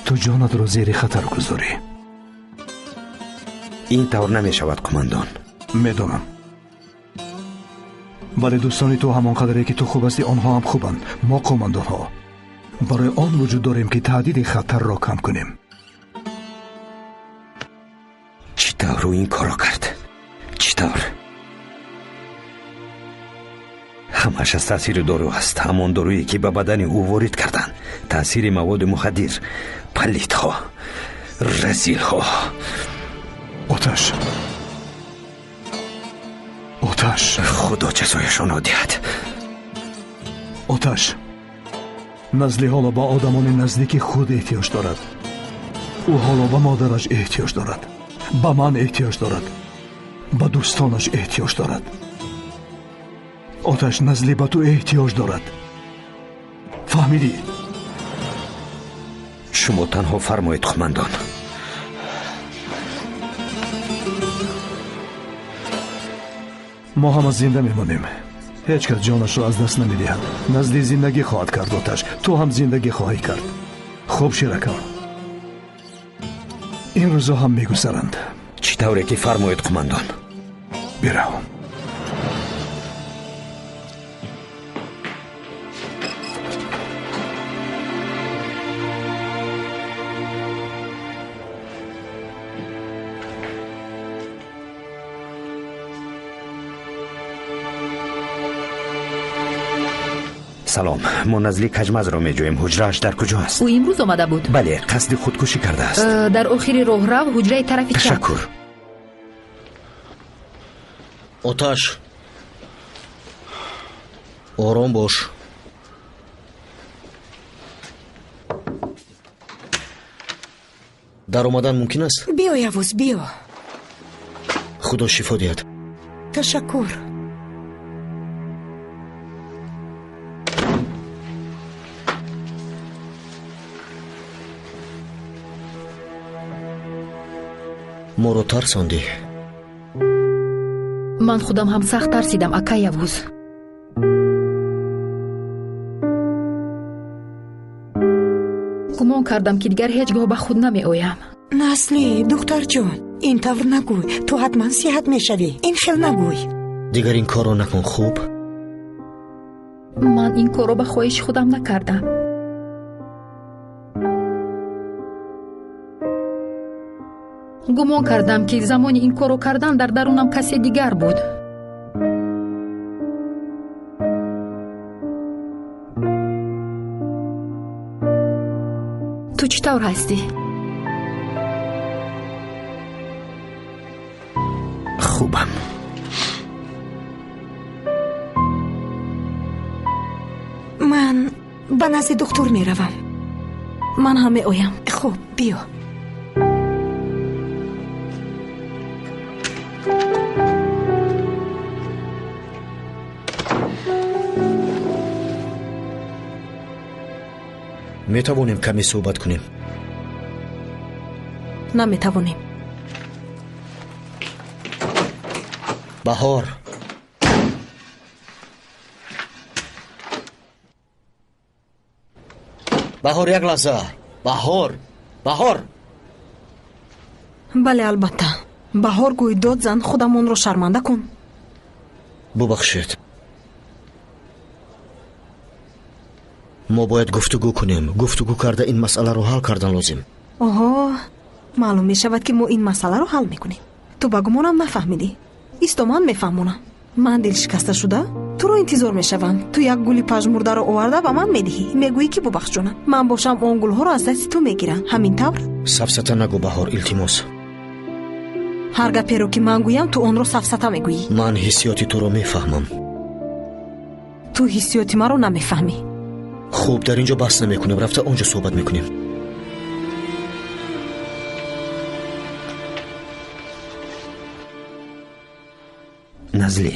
تو جانت را زیر خطر گذاری. این طور نمی شود قماندان. میدونم، ولی دوستانی تو همان قدری که تو خوب هستی آنها هم خوبند. ما قماندان ها برای آن وجود داریم که تهدید خطر را کم کنیم. چطور این کارو کرد؟ چطور؟ همش از تاثیر دارو است. همون دارویی که به بدن او وارد کردن. تاثیر مواد مخدر، پلیت ها، رزیل ها. آتش خدا جزایشان را دهد. آتش نزلی حالا با آدمان نزدیک خود احتیاج دارد. او حالا به مادرش احتیاج دارد، به من احتیاج دارد، به دوستانش احتیاج دارد. آتش نزلی به تو احتیاج دارد. فهمیدی؟ شما تنها فرمایید قماندان. ما هم از زنده میمانیم. هیچ کس جانش را از دست نمیدهد. نزدی زندگی خواهد کرد آتش. تو هم زندگی خواهی کرد. خوب شیرکم، این روزا هم میگذرند. چطوره که فرمایید قماندان؟ برو. سلام، ما نزلی کجمز را می جویم. حجرهش در کجا است؟ او امروز آمده بود. بله، قصد خودکشی کرده است. در آخر راه رو حجره طرف چپ. تشکر. آتش، آرام باش. در آمدن ممکن است؟ بیا یوز، بیا. خدا شفا دهد. تشکر. ما رو ترساندی. من خودم هم سخت ترسیدم اکا یوز. گمان کردم که دیگر هیچگاه به خود نمی آیم. نسلی دختر جان، این طور نگوی. تو حتما صحت میشوی. این خیل نگوی. دیگر این کار رو نکن. خوب؟ من این کار رو به خواهش خودم نکردم. گمان کردم که زمانی این کارو کردن در درونم کسی دیگر بود. تو چطور هستی؟ خوبم. من به نزد دکتر می روم. من هم می آیم. خوب، بیا. می توانیم کمی صحبت کنیم؟ نمی توانیم. بهار، بهار، یک لحظه. بهار، بهار. بله البته. بهار گوی داد زن خودمون رو شرمنده کن. ببخشید. ما باید گفتگو کنیم. گفتگو کرده این مسئله رو حل کردن لازم. آها، معلوم می شود که ما این مسئله رو حل میکنیم. تو با گمانم نفهمیدی. ایستو من میفهمونم. من دل شکسته شده تو رو انتظار میشوم. تو یک گلی پژمرده رو آورده به من میدهی. میگویی که ببخش جونم، من باشم اون گل ها رو از دست تو میگیرم. همین طور؟ سفسطه نگو بهار، التماس. هر گپی رو که من گویم تو اون رو سفسطه میگویی. من حسیاتی تو رو میفهمم. تو حسیاتی من رو نمیفهمی. خوب، در اینجا بحث نمیکنیم. رفته اونجا صحبت میکنیم. نزلی،